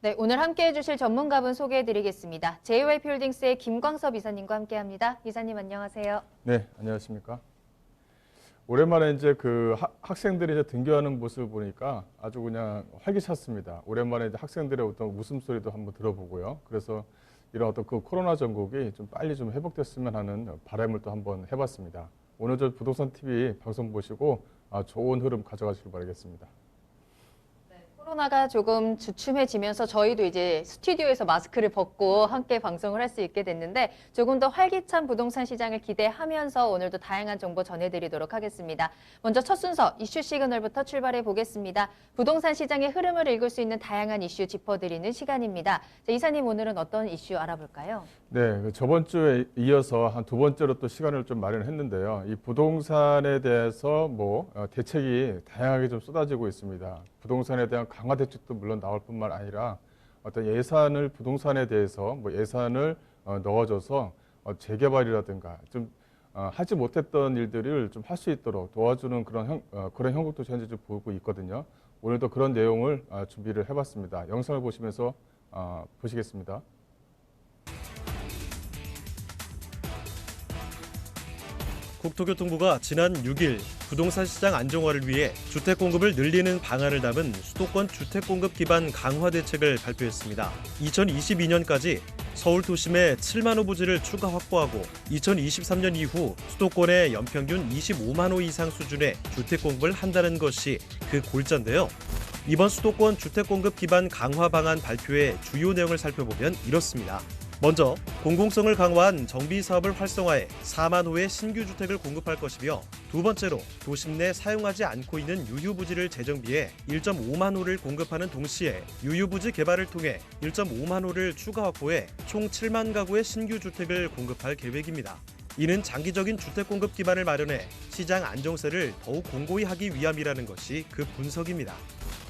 네, 오늘 함께해 주실 전문가분 소개해 드리겠습니다. JYP홀딩스의 김광섭 이사님과 함께합니다. 이사님 안녕하세요. 네, 안녕하십니까. 오랜만에 이제 학생들이 이제 등교하는 모습을 보니까 아주 그냥 활기찼습니다. 오랜만에 이제 학생들의 어떤 웃음소리도 한번 들어보고요. 그래서 이런 어떤 그 코로나 전국이 좀 빨리 좀 회복됐으면 하는 바람을 또 한번 해봤습니다. 오늘 저 부동산 TV 방송 보시고 좋은 흐름 가져가시길 바라겠습니다. 코로나가 조금 주춤해지면서 저희도 이제 스튜디오에서 마스크를 벗고 함께 방송을 할 수 있게 됐는데 조금 더 활기찬 부동산 시장을 기대하면서 오늘도 다양한 정보 전해드리도록 하겠습니다. 먼저 첫 순서 이슈 시그널부터 출발해 보겠습니다. 부동산 시장의 흐름을 읽을 수 있는 다양한 이슈 짚어드리는 시간입니다. 자, 이사님 오늘은 어떤 이슈 알아볼까요? 네, 저번 주에 이어서 한 두 번째로 또 시간을 좀 마련했는데요. 이 부동산에 대해서 대책이 다양하게 좀 쏟아지고 있습니다. 부동산에 대한 강화 대책도 물론 나올 뿐만 아니라 어떤 예산을 부동산에 대해서 예산을 넣어줘서 재개발이라든가 좀 하지 못했던 일들을 좀 할 수 있도록 도와주는 그런 형국도 현재 좀 보고 있거든요. 오늘도 그런 내용을 준비를 해봤습니다. 영상을 보시면서 보시겠습니다. 국토교통부가 지난 6일 부동산 시장 안정화를 위해 주택 공급을 늘리는 방안을 담은 수도권 주택 공급 기반 강화 대책을 발표했습니다. 2022년까지 서울 도심에 7만 호 부지를 추가 확보하고 2023년 이후 수도권의 연평균 25만 호 이상 수준의 주택 공급을 한다는 것이 그 골자인데요. 이번 수도권 주택 공급 기반 강화 방안 발표의 주요 내용을 살펴보면 이렇습니다. 먼저 공공성을 강화한 정비 사업을 활성화해 4만 호의 신규 주택을 공급할 것이며, 두 번째로 도심 내 사용하지 않고 있는 유휴부지를 재정비해 1.5만 호를 공급하는 동시에 유휴부지 개발을 통해 1.5만 호를 추가 확보해 총 7만 가구의 신규 주택을 공급할 계획입니다. 이는 장기적인 주택 공급 기반을 마련해 시장 안정세를 더욱 공고히 하기 위함이라는 것이 그 분석입니다.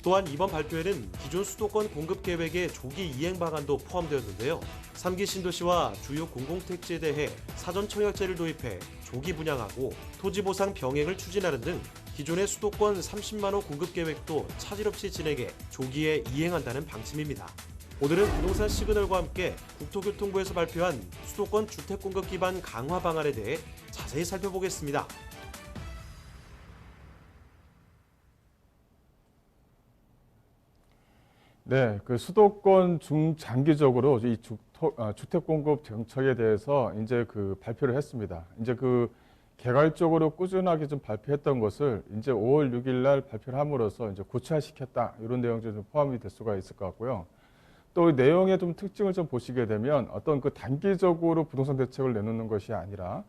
또한 이번 발표에는 기존 수도권 공급 계획의 조기 이행 방안도 포함되었는데요. 3기 신도시와 주요 공공택지에 대해 사전 청약제를 도입해 조기 분양하고 토지 보상 병행을 추진하는 등 기존의 수도권 30만 호 공급 계획도 차질 없이 진행해 조기에 이행한다는 방침입니다. 오늘은 부동산 시그널과 함께 국토교통부에서 발표한 수도권 주택 공급 기반 강화 방안에 대해 자세히 살펴보겠습니다. 네, 그 수도권 중장기적으로 이 주택 공급 정책에 대해서 이제 발표를 했습니다. 이제 개괄적으로 꾸준하게 좀 발표했던 것을 이제 5월 6일 날 발표를 함으로써 이제 구체화시켰다, 이런 내용이 좀 포함이 될 수가 있을 것 같고요. 또 내용의 좀 특징을 좀 보시게 되면 어떤 단기적으로 부동산 대책을 내놓는 것이 아니라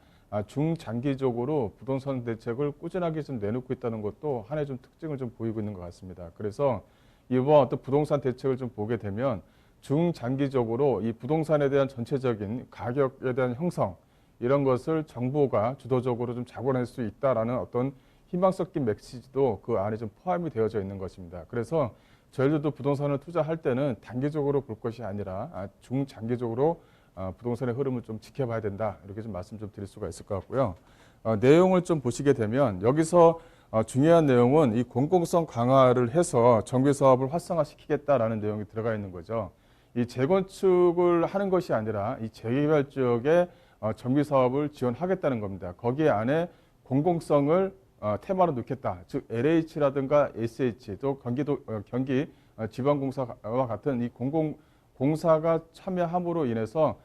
중장기적으로 부동산 대책을 꾸준하게 좀 내놓고 있다는 것도 하나의 좀 특징을 좀 보이고 있는 것 같습니다. 그래서 이번 어떤 부동산 대책을 좀 보게 되면 중장기적으로 이 부동산에 대한 전체적인 가격에 대한 형성, 이런 것을 정부가 주도적으로 좀 잡아낼 수 있다라는 어떤 희망 섞인 메시지도 그 안에 좀 포함이 되어져 있는 것입니다. 그래서 저희들도 부동산을 투자할 때는 단기적으로 볼 것이 아니라 중장기적으로 부동산의 흐름을 좀 지켜봐야 된다, 이렇게 좀 말씀 좀 드릴 수가 있을 것 같고요. 내용을 좀 보시게 되면 여기서 중요한 내용은 이 공공성 강화를 해서 정비 사업을 활성화시키겠다라는 내용이 들어가 있는 거죠. 이 재건축을 하는 것이 아니라 이 재개발 지역에 정비 사업을 지원하겠다는 겁니다. 거기에 안에 공공성을 테마로 넣겠다. 즉 LH라든가 SH, 또 경기 지방공사와 같은 이 공공공사가 참여함으로 인해서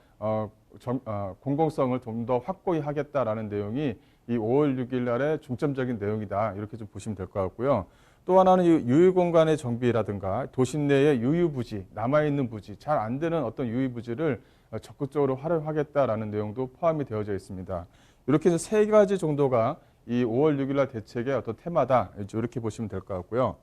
공공성을 좀 더 확고히 하겠다라는 내용이 이 5월 6일 날의 중점적인 내용이다, 이렇게 좀 보시면 될 것 같고요. 또 하나는 유휴공간의 정비라든가 도심 내의 유휴부지, 남아있는 부지, 잘 안 되는 어떤 유휴부지를 적극적으로 활용하겠다라는 내용도 포함이 되어져 있습니다. 이렇게 해서 세 가지 정도가 이 5월 6일 날 대책의 어떤 테마다, 이렇게 보시면 될 것 같고요.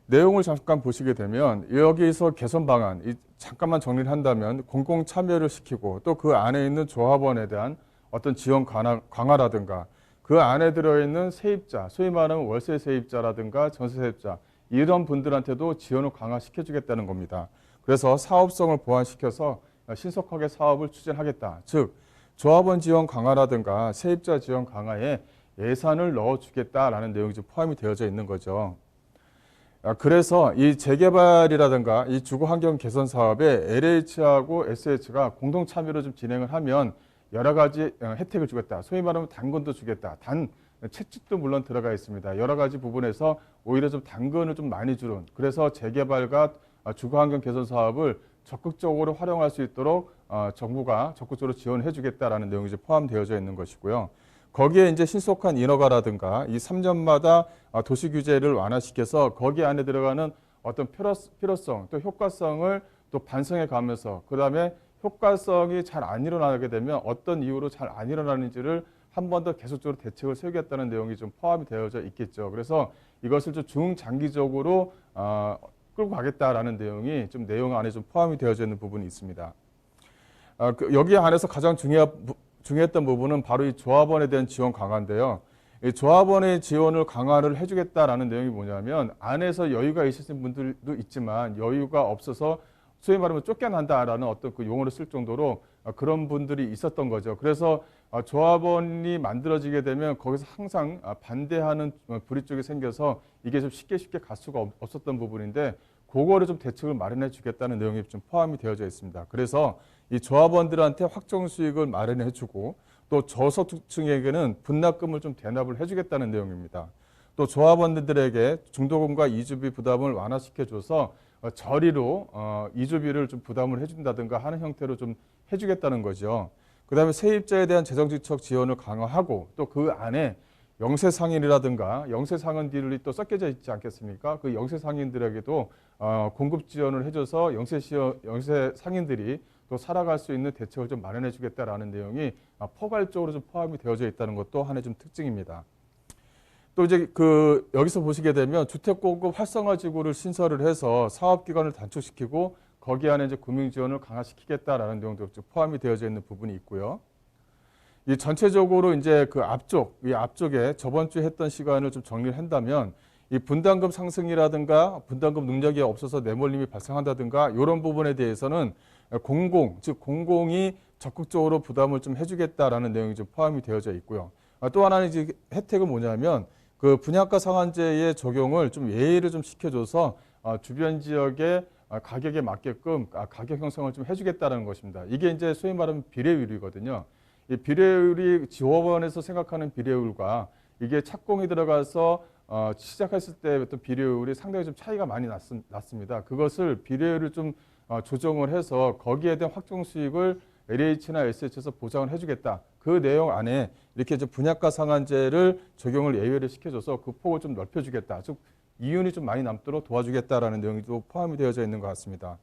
내용을 잠깐 보시게 되면 여기서 개선 방안, 잠깐만 정리를 한다면 공공 참여를 시키고 또 그 안에 있는 조합원에 대한 어떤 지원 강화라든가 그 안에 들어있는 세입자, 소위 말하면 월세 세입자라든가 전세 세입자, 이런 분들한테도 지원을 강화시켜주겠다는 겁니다. 그래서 사업성을 보완시켜서 신속하게 사업을 추진하겠다. 즉 조합원 지원 강화라든가 세입자 지원 강화에 예산을 넣어주겠다라는 내용이 좀 포함이 되어져 있는 거죠. 그래서 이 재개발이라든가 이 주거 환경 개선 사업에 LH하고 SH가 공동 참여로 좀 진행을 하면 여러 가지 혜택을 주겠다. 소위 말하면 단건도 주겠다. 단 채집도 물론 들어가 있습니다. 여러 가지 부분에서 오히려 좀 단건을 좀 많이 주는, 그래서 재개발과 주거 환경 개선 사업을 적극적으로 활용할 수 있도록 정부가 적극적으로 지원해 주겠다라는 내용이 이제 포함되어져 있는 것이고요. 거기에 이제 신속한 인허가라든가 이 3년마다 도시 규제를 완화시켜서 거기 안에 들어가는 어떤 필요성 또 효과성을 또 반성해 가면서, 그다음에 효과성이 잘 안 일어나게 되면 어떤 이유로 잘 안 일어나는지를 한 번 더 계속적으로 대책을 세우겠다는 내용이 좀 포함이 되어져 있겠죠. 그래서 이것을 좀 중장기적으로 끌고 가겠다라는 내용이 좀 내용 안에 좀 포함이 되어져 있는 부분이 있습니다. 여기 안에서 가장 중요했던 부분은 바로 이 조합원에 대한 지원 강화인데요. 이 조합원의 지원을 강화를 해주겠다라는 내용이 뭐냐면, 안에서 여유가 있으신 분들도 있지만 여유가 없어서 소위 말하면 쫓겨난다라는 어떤 그 용어를 쓸 정도로 그런 분들이 있었던 거죠. 그래서 조합원이 만들어지게 되면 거기서 항상 반대하는 불이 쪽이 생겨서 이게 좀 쉽게 갈 수가 없었던 부분인데, 그거를 좀 대책을 마련해 주겠다는 내용이 좀 포함이 되어져 있습니다. 그래서 이 조합원들한테 확정 수익을 마련해 주고, 또 저소득층에게는 분납금을 좀 대납을 해 주겠다는 내용입니다. 또 조합원들에게 중도금과 이주비 부담을 완화시켜 줘서 저리로 이주비를 좀 부담을 해준다든가 하는 형태로 좀 해주겠다는 거죠. 그다음에 세입자에 대한 재정지적 지원을 강화하고, 또 그 안에 영세상인이라든가 영세상인들이 또 섞여져 있지 않겠습니까? 그 영세상인들에게도 공급 지원을 해줘서 영세상인들이 또 살아갈 수 있는 대책을 좀 마련해 주겠다라는 내용이 포괄적으로 좀 포함이 되어져 있다는 것도 하나의 좀 특징입니다. 또 이제 여기서 보시게 되면 주택공급 활성화 지구를 신설을 해서 사업 기간을 단축시키고 거기 안에 이제 금융 지원을 강화시키겠다라는 내용도 포함이 되어져 있는 부분이 있고요. 이 전체적으로 이제 이 앞쪽에 저번 주에 했던 시간을 좀 정리를 한다면, 이 분담금 상승이라든가 분담금 능력이 없어서 내몰림이 발생한다든가 이런 부분에 대해서는 공공이 적극적으로 부담을 좀 해주겠다라는 내용이 좀 포함이 되어져 있고요. 또 하나는 이제 혜택은 뭐냐면, 그 분양가 상한제의 적용을 좀 예의를 좀 시켜줘서 주변 지역의 가격에 맞게끔 가격 형성을 좀 해주겠다는 것입니다. 이게 이제 소위 말하면 비례율이거든요. 이 비례율이 지원원에서 생각하는 비례율과 이게 착공이 들어가서 시작했을 때 어떤 비례율이 상당히 좀 차이가 많이 났습니다. 그것을 비례율을 좀 조정을 해서 거기에 대한 확정 수익을 LH나 SH에서 보장을 해주겠다. 그 내용 안에 이렇게 이제 분양가 상한제를 적용을 예외를 시켜줘서 그 폭을 좀 넓혀주겠다. 즉 이윤이 좀 많이 남도록 도와주겠다라는 내용이 또 포함이 되어져 있는 것 같습니다.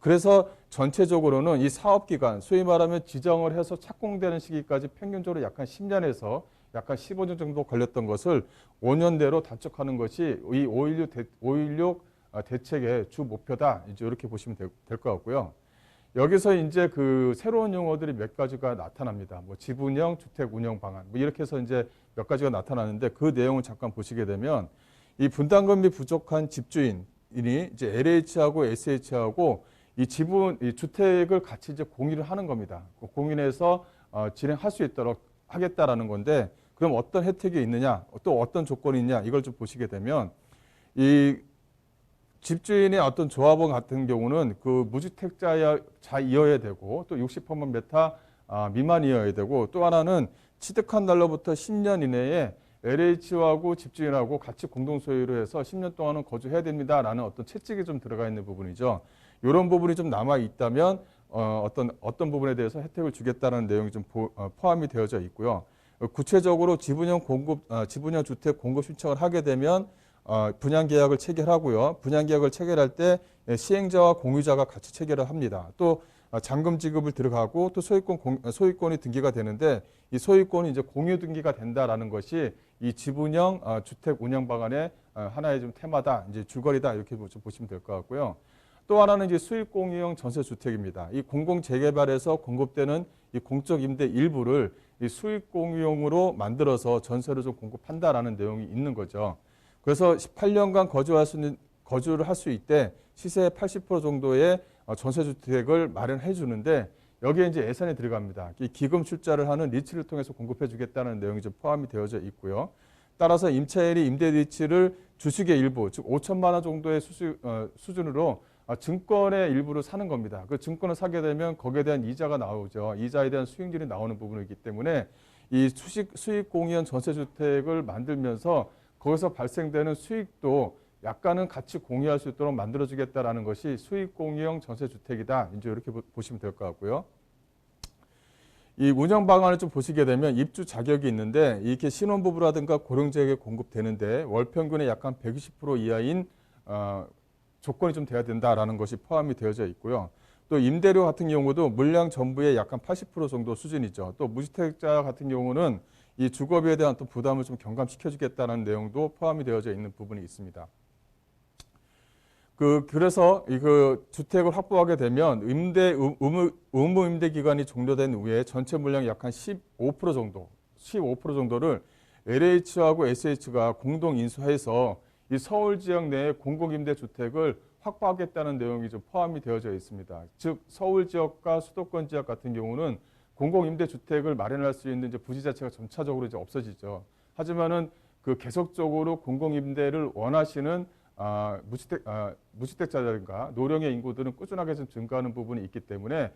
그래서 전체적으로는 이 사업기간, 소위 말하면 지정을 해서 착공되는 시기까지 평균적으로 약간 10년에서 약간 15년 정도 걸렸던 것을 5년대로 단축하는 것이 이 5.16 대책의 주 목표다. 이제 이렇게 보시면 될 것 같고요. 여기서 이제 새로운 용어들이 몇 가지가 나타납니다. 뭐 지분형 주택 운영 방안, 뭐 이렇게 해서 이제 몇 가지가 나타나는데, 그 내용을 잠깐 보시게 되면, 이 분담금이 부족한 집주인이 이제 LH하고 SH하고 이 주택을 같이 이제 공유를 하는 겁니다. 공유해서 진행할 수 있도록 하겠다라는 건데, 그럼 어떤 혜택이 있느냐, 또 어떤 조건이 있냐, 이걸 좀 보시게 되면, 이 집주인의 어떤 조합원 같은 경우는 무주택자이어야 되고, 또 60평방미터 미만이어야 되고, 또 하나는 취득한 날로부터 10년 이내에 LH하고 집주인하고 같이 공동 소유로 해서 10년 동안은 거주해야 됩니다라는 어떤 채찍이 좀 들어가 있는 부분이죠. 이런 부분이 좀 남아 있다면 어떤 부분에 대해서 혜택을 주겠다는 내용이 좀 포함이 되어져 있고요. 구체적으로 지분형 주택 공급 신청을 하게 되면 분양계약을 체결하고요. 분양계약을 체결할 때 시행자와 공유자가 같이 체결을 합니다. 또 잔금 지급을 들어가고, 또 소유권이 등기가 되는데, 이 소유권이 이제 공유 등기가 된다라는 것이 이 지분형 주택 운영 방안의 하나의 좀 테마다, 이제 줄거리다, 이렇게 좀 보시면 될 것 같고요. 또 하나는 이제 수익 공유형 전세 주택입니다. 이 공공 재개발에서 공급되는 이 공적 임대 일부를 이 수익 공유용으로 만들어서 전세를 좀 공급한다라는 내용이 있는 거죠. 그래서 18년간 거주를 할 수 있대 시세의 80% 정도의 전세주택을 마련해 주는데, 여기에 이제 예산이 들어갑니다. 이 기금 출자를 하는 리츠를 통해서 공급해 주겠다는 내용이 좀 포함이 되어져 있고요. 따라서 임차인이 임대 리츠를 주식의 일부, 즉 5천만 원 정도의 수준으로 증권의 일부를 사는 겁니다. 그 증권을 사게 되면 거기에 대한 이자가 나오죠. 이자에 대한 수익률이 나오는 부분이기 때문에 이 수익 공유형 전세주택을 만들면서 거기서 발생되는 수익도 약간은 같이 공유할 수 있도록 만들어주겠다라는 것이 수익 공유형 전세주택이다. 이제 이렇게 보시면 될 것 같고요. 이 운영 방안을 좀 보시게 되면 입주 자격이 있는데 이렇게 신혼부부라든가 고령자에게 공급되는데 월 평균의 약간 120% 이하인 조건이 좀 돼야 된다라는 것이 포함이 되어져 있고요. 또 임대료 같은 경우도 물량 전부의 약간 80% 정도 수준이죠. 또 무주택자 같은 경우는 이 주거비에 대한 또 부담을 좀 경감시켜주겠다는 내용도 포함이 되어져 있는 부분이 있습니다. 그래서 그 주택을 확보하게 되면 의무 임대 기간이 종료된 후에 전체 물량 약 한 15% 정도를 LH하고 SH가 공동 인수해서 이 서울 지역 내에 공공임대 주택을 확보하겠다는 내용이 좀 포함이 되어져 있습니다. 즉 서울 지역과 수도권 지역 같은 경우는 공공임대 주택을 마련할 수 있는 이제 부지 자체가 점차적으로 이제 없어지죠. 하지만은 그 계속적으로 공공임대를 원하시는 무주택자들과 노령의 인구들은 꾸준하게 좀 증가하는 부분이 있기 때문에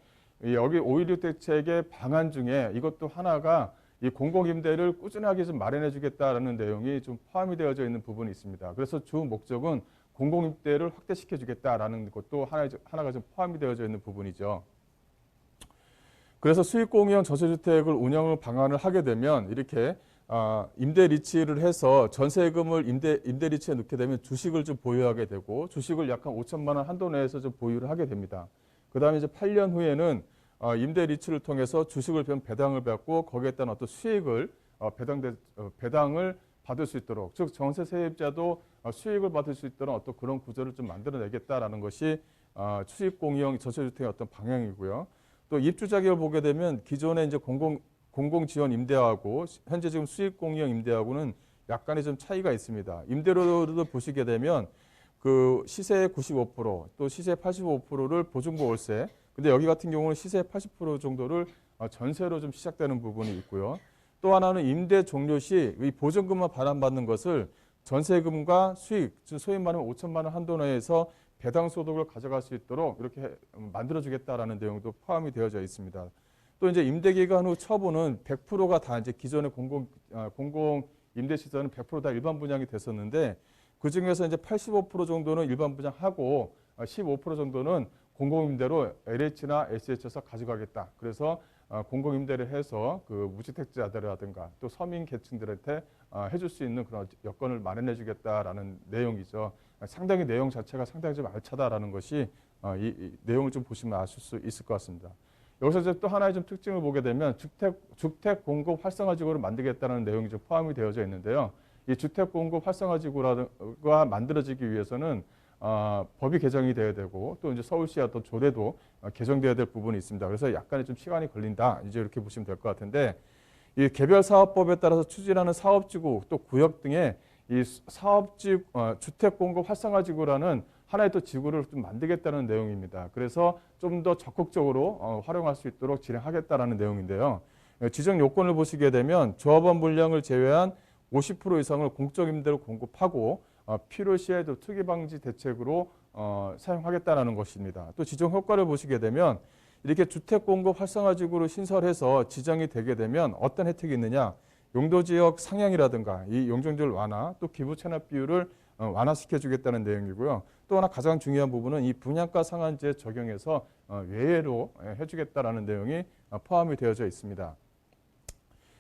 여기 5.16 대책의 방안 중에 이것도 하나가 이 공공임대를 꾸준하게 좀 마련해 주겠다라는 내용이 좀 포함이 되어져 있는 부분이 있습니다. 그래서 주 목적은 공공임대를 확대시켜 주겠다라는 것도 하나가 좀 포함이 되어져 있는 부분이죠. 그래서 수익공유형 전세주택을 운영을 방안을 하게 되면 이렇게 임대 리치를 해서 전세금을 임대 리치에 넣게 되면 주식을 좀 보유하게 되고 주식을 약간 5천만 원 한도 내에서 좀 보유를 하게 됩니다. 그다음에 이제 8년 후에는 임대 리치를 통해서 주식을 배당을 받고 거기에 따른 어떤 수익을 배당을 받을 수 있도록, 즉 전세 세입자도 수익을 받을 수 있도록 어떤 그런 구조를 좀 만들어내겠다라는 것이 수익공유형 전세주택의 어떤 방향이고요. 또 입주 자격을 보게 되면 기존의 이제 공공지원 임대하고 현재 지금 수익공유형 임대하고는 약간의 좀 차이가 있습니다. 임대료도 보시게 되면 그 시세의 95%, 또 시세 85%를 보증부 월세. 근데 여기 같은 경우는 시세 80% 정도를 전세로 좀 시작되는 부분이 있고요. 또 하나는 임대 종료 시 이 보증금만 반환받는 것을 전세금과 수익, 즉 소위 말하면 5천만 원 한도 내에서 배당 소득을 가져갈 수 있도록 이렇게 만들어주겠다라는 내용도 포함이 되어져 있습니다. 또 이제 임대 기간 후 처분은 100%가 다 이제 기존의 공공 임대 시설은 100% 다 일반 분양이 됐었는데 그 중에서 이제 85% 정도는 일반 분양하고 15% 정도는 공공임대로 LH나 SH에서 가져가겠다. 그래서 공공임대를 해서 그 무주택자들이라든가 또 서민 계층들한테 해줄 수 있는 그런 여건을 마련해 주겠다라는 내용이죠. 상당히 내용 자체가 상당히 좀 알차다라는 것이 이 내용을 좀 보시면 아실 수 있을 것 같습니다. 여기서 이제 또 하나의 좀 특징을 보게 되면 주택 공급 활성화 지구를 만들겠다는 내용이 좀 포함이 되어져 있는데요. 이 주택 공급 활성화 지구가 만들어지기 위해서는 법이 개정이 돼야 되고 또 이제 서울시와 또 조례도 개정돼야 될 부분이 있습니다. 그래서 약간의 좀 시간이 걸린다. 이제 이렇게 보시면 될 것 같은데 이 개별사업법에 따라서 추진하는 사업지구 또 구역 등의 이 주택 공급 활성화 지구라는 하나의 또 지구를 좀 만들겠다는 내용입니다. 그래서 좀 더 적극적으로 활용할 수 있도록 진행하겠다라는 내용인데요. 지정 요건을 보시게 되면 조합원 물량을 제외한 50% 이상을 공적 임대로 공급하고 필요시에도 투기 방지 대책으로 사용하겠다는 것입니다. 또 지정 효과를 보시게 되면 이렇게 주택 공급 활성화 지구를 신설해서 지정이 되게 되면 어떤 혜택이 있느냐? 용도 지역 상향이라든가 이 용적률 완화, 또 기부 체납 비율을 완화시켜 주겠다는 내용이고요. 또 하나 가장 중요한 부분은 이 분양가 상한제 적용해서 외래로 해주겠다라는 내용이 포함이 되어져 있습니다.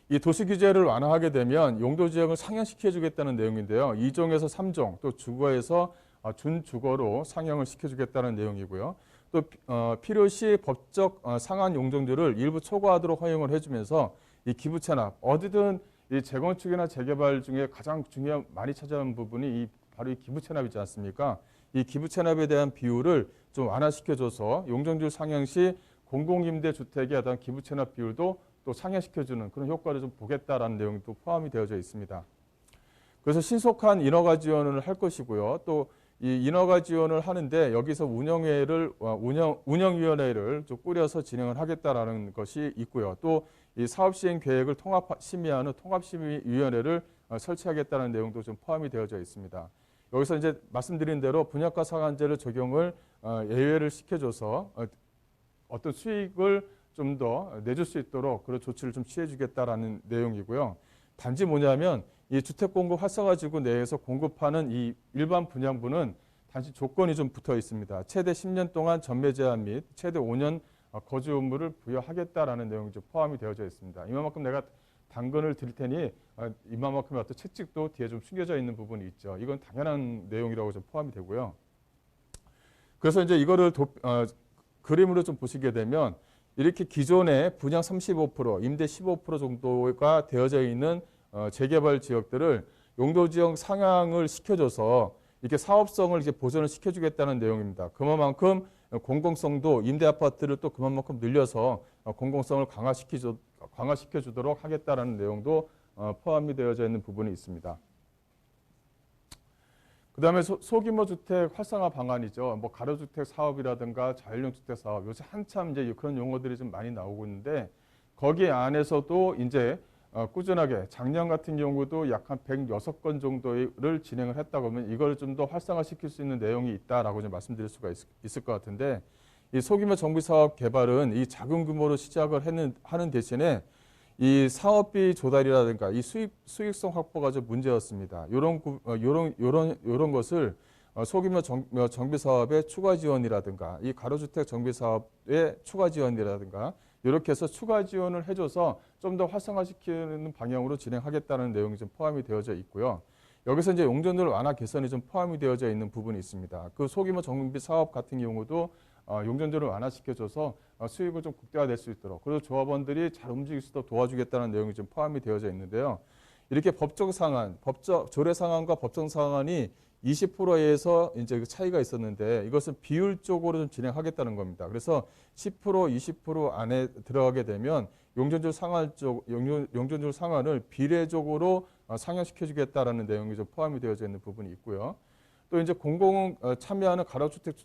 이 도시 규제를 완화하게 되면 용도 지역을 상향시켜 주겠다는 내용인데요. 2종에서 3종, 또 주거에서 준주거로 상향을 시켜주겠다는 내용이고요. 또 필요시 법적 상한 용적률을 일부 초과하도록 허용을 해주면서 이 기부 체납, 어디든 이 재건축이나 재개발 중에 가장 많이 차지하는 부분이 바로 이 기부 체납이지 않습니까? 이 기부 체납에 대한 비율을 좀 완화시켜줘서 용적률 상향 시 공공임대 주택의 어떤 기부 체납 비율도 또 상향시켜주는 그런 효과를 좀 보겠다라는 내용이 또 포함이 되어져 있습니다. 그래서 신속한 인허가 지원을 할 것이고요. 또 이 인허가 지원을 하는데 여기서 운영위원회를 좀 꾸려서 진행을 하겠다라는 것이 있고요. 또 이 사업 시행 계획을 심의하는 통합심의위원회를 설치하겠다는 내용도 좀 포함이 되어져 있습니다. 여기서 이제 말씀드린 대로 분양가 상한제를 적용을 예외를 시켜줘서 어떤 수익을 좀 더 내줄 수 있도록 그런 조치를 좀 취해주겠다라는 내용이고요. 단지 뭐냐면 이 주택 공급 활성화지구 내에서 공급하는 이 일반 분양부는 단지 조건이 좀 붙어 있습니다. 최대 10년 동안 전매 제한 및 최대 5년 거주 의무를 부여하겠다라는 내용이 좀 포함이 되어져 있습니다. 이만큼 내가 당근을 드릴 테니 이만큼의 어떤 채찍도 뒤에 좀 숨겨져 있는 부분이 있죠. 이건 당연한 내용이라고 좀 포함이 되고요. 그래서 이제 이거를 그림으로 좀 보시게 되면 이렇게 기존에 분양 35%, 임대 15% 정도가 되어져 있는 재개발 지역들을 용도 지역 상향을 시켜줘서 이렇게 사업성을 이렇게 보존을 시켜주겠다는 내용입니다. 그만큼 공공성도 임대 아파트를 또 그만큼 늘려서 공공성을 강화시켜주도록 하겠다라는 내용도 포함이 되어져 있는 부분이 있습니다. 그다음에 소규모 주택 활성화 방안이죠. 뭐 가로주택 사업이라든가 자율형 주택 사업, 요새 한참 이제 그런 용어들이 좀 많이 나오고 있는데 거기 안에서도 이제 꾸준하게 작년 같은 경우도 약 한 106건 정도를 진행을 했다고 하면 이걸 좀 더 활성화시킬 수 있는 내용이 있다라고 좀 말씀드릴 수가 있을 것 같은데 이 소규모 정비 사업 개발은 이 작은 규모로 시작을 하는 대신에 이 사업비 조달이라든가 이 수익성 확보가 좀 문제였습니다. 요런 것을 소규모 정비 사업의 추가 지원이라든가 이 가로주택 정비 사업의 추가 지원이라든가 이렇게 해서 추가 지원을 해줘서 좀 더 활성화시키는 방향으로 진행하겠다는 내용이 좀 포함이 되어져 있고요. 여기서 이제 용적률 완화 개선이 좀 포함이 되어져 있는 부분이 있습니다. 그 소규모 정비 사업 같은 경우도 용적률을 완화시켜줘서 수익을 좀 극대화될 수 있도록 그리고 조합원들이 잘 움직일 수 있도록 도와주겠다는 내용이 좀 포함이 되어져 있는데요. 이렇게 법적 상한, 조례 상한과 법정 상한이 20%에서 이제 그 차이가 있었는데 이것은 비율적으로 좀 진행하겠다는 겁니다. 그래서 10%, 20% 안에 들어가게 되면 용적률 상한을 비례적으로 상향시켜주겠다라는 내용이 좀 포함이 되어져 있는 부분이 있고요. 또 이제 공공 참여하는 가로주택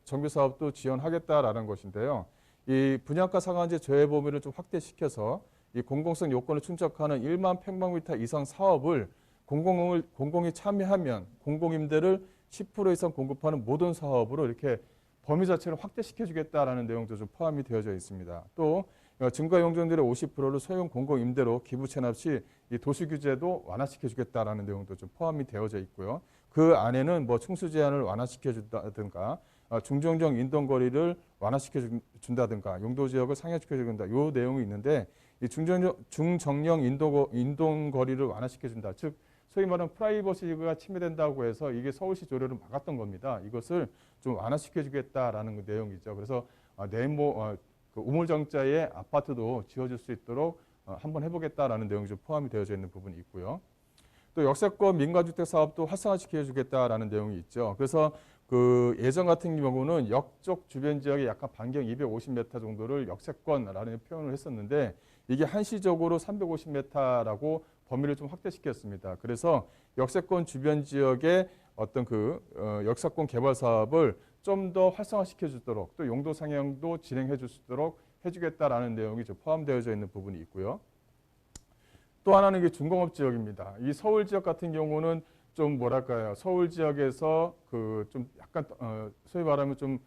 정비 사업도 지원하겠다라는 것인데요. 이 분양가 상한제 제외 범위를 좀 확대시켜서 이 공공성 요건을 충족하는 1만 평방미터 이상 사업을 공공이 참여하면 공공임대를 10% 이상 공급하는 모든 사업으로 이렇게 범위 자체를 확대시켜주겠다라는 내용도 좀 포함이 되어져 있습니다. 또 증가 용적률의 50%를 소형 공공임대로 기부 체납 시 이 도시 규제도 완화시켜주겠다라는 내용도 좀 포함이 되어져 있고요. 그 안에는 뭐 충수 제한을 완화시켜준다든가 중정적 인동거리를 완화시켜준다든가 용도 지역을 상향시켜준다. 이 내용이 있는데 이 중정령 인동거리를 완화시켜준다. 즉 소위 말하는 프라이버시가 침해된다고 해서 이게 서울시 조례로 막았던 겁니다. 이것을 좀 완화시켜주겠다라는 내용이죠. 그래서 그 우물정자의 아파트도 지어줄 수 있도록 한번 해보겠다라는 내용이 좀 포함이 되어져 있는 부분이 있고요. 또 역세권 민가주택 사업도 활성화시켜주겠다라는 내용이 있죠. 그래서 그 예전 같은 경우는 역쪽 주변 지역에 약간 반경 250m 정도를 역세권이라는 표현을 했었는데 이게 한시적으로 350m라고 범위를 좀 확대시켰습니다. 그래서 역세권 주변 지역의 어떤 역세권 개발 사업을 좀 더 활성화시켜 주도록 또 용도 상향도 진행해 줄 수 있도록 해주겠다라는 내용이 좀 포함되어져 있는 부분이 있고요. 또 하나는 이게 중공업 지역입니다. 이 서울 지역 같은 경우는 좀 뭐랄까요? 서울 지역에서 좀 약간 소위 말하면 좀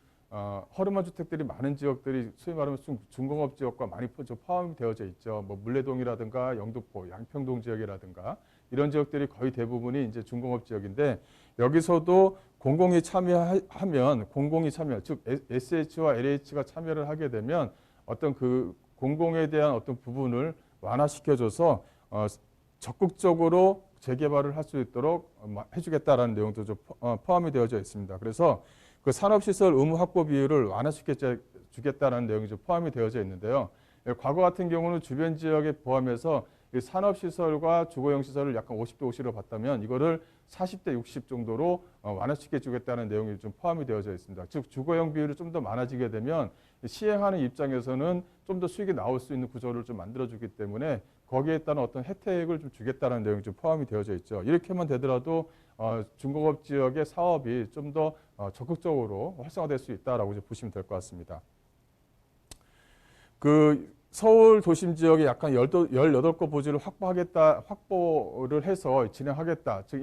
허름한 주택들이 많은 지역들이 소위 말하면 좀 중공업 지역과 많이 포함이 되어져 있죠. 뭐 물레동이라든가 영등포, 양평동 지역이라든가 이런 지역들이 거의 대부분이 이제 중공업 지역인데 여기서도 공공이 참여하면 즉 SH와 LH가 참여를 하게 되면 어떤 그 공공에 대한 어떤 부분을 완화시켜줘서 적극적으로 재개발을 할 수 있도록 해주겠다라는 내용도 좀 포함이 되어져 있습니다. 그래서 그 산업시설 의무 확보 비율을 완화시켜 주겠다라는 내용이 좀 포함이 되어져 있는데요. 과거 같은 경우는 주변 지역에 포함해서 산업시설과 주거용 시설을 약간 50대 50로 봤다면 이거를 40대 60 정도로 완화시켜 주겠다는 내용이 좀 포함이 되어져 있습니다. 즉 주거용 비율이 좀 더 많아지게 되면 시행하는 입장에서는 좀 더 수익이 나올 수 있는 구조를 좀 만들어주기 때문에 거기에 따른 어떤 혜택을 좀 주겠다는 내용이 좀 포함이 되어져 있죠. 이렇게만 되더라도 중공업 지역의 사업이 좀 더 적극적으로 활성화될 수 있다라고 보시면 될 것 같습니다. 서울 도심 지역에 약간 18곳 부지를 확보를 해서 진행하겠다. 즉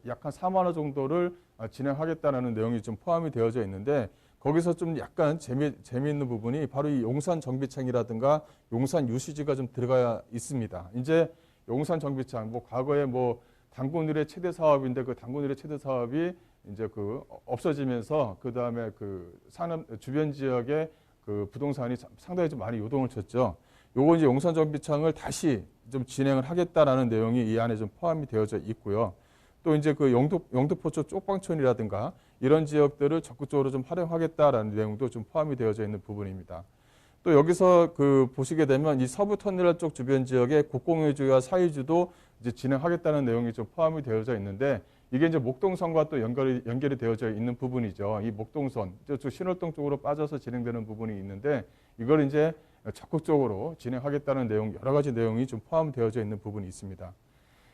약간 4만 호 정도를 진행하겠다라는 내용이 좀 포함이 되어져 있는데 거기서 좀 약간 재미있는 부분이 바로 이 용산 정비창이라든가 용산 유시지가 좀 들어가 있습니다. 이제 용산 정비창, 뭐 과거에 뭐 당군일의 최대 사업인데 그 당군일의 최대 사업이 이제 그 없어지면서 그 다음에 그 산업 주변 지역에 그 부동산이 상당히 좀 많이 요동을 쳤죠. 요거 이제 용산 정비창을 다시 좀 진행을 하겠다라는 내용이 이 안에 좀 포함이 되어져 있고요. 또 이제 그 영등포초 쪽방촌이라든가 이런 지역들을 적극적으로 좀 활용하겠다라는 내용도 좀 포함이 되어져 있는 부분입니다. 또 여기서 그 보시게 되면 이 서부 터미널 쪽 주변 지역에 국공유지와 사유지도 이제 진행하겠다는 내용이 좀 포함이 되어져 있는데 이게 이제 목동선과 또 연결이 되어져 있는 부분이죠. 이 목동선, 저쪽 신월동 쪽으로 빠져서 진행되는 부분이 있는데 이걸 이제 적극적으로 진행하겠다는 내용, 여러 가지 내용이 좀 포함되어져 있는 부분이 있습니다.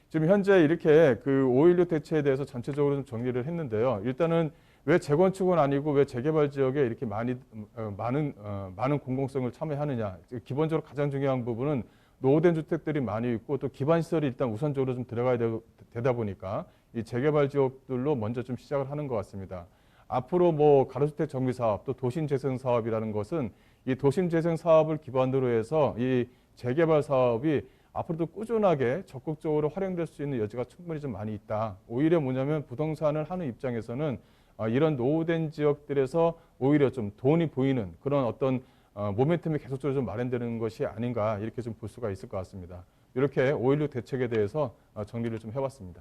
지금 현재 이렇게 그 5.16 대체에 대해서 전체적으로 좀 정리를 했는데요. 일단은 왜 재건축은 아니고 왜 재개발 지역에 이렇게 많은 공공성을 참여하느냐. 기본적으로 가장 중요한 부분은 노후된 주택들이 많이 있고 또 기반 시설이 일단 우선적으로 좀 들어가야 되다 보니까 이 재개발 지역들로 먼저 좀 시작을 하는 것 같습니다. 앞으로 뭐 가로주택 정비 사업 또 도심 재생 사업이라는 것은 이 도심 재생 사업을 기반으로 해서 이 재개발 사업이 앞으로도 꾸준하게 적극적으로 활용될 수 있는 여지가 충분히 좀 많이 있다. 오히려 뭐냐면 부동산을 하는 입장에서는 이런 노후된 지역들에서 오히려 좀 돈이 보이는 그런 어떤 모멘텀이 계속적으로 좀 마련되는 것이 아닌가 이렇게 좀 볼 수가 있을 것 같습니다. 이렇게 5.16 대책에 대해서 정리를 좀 해봤습니다.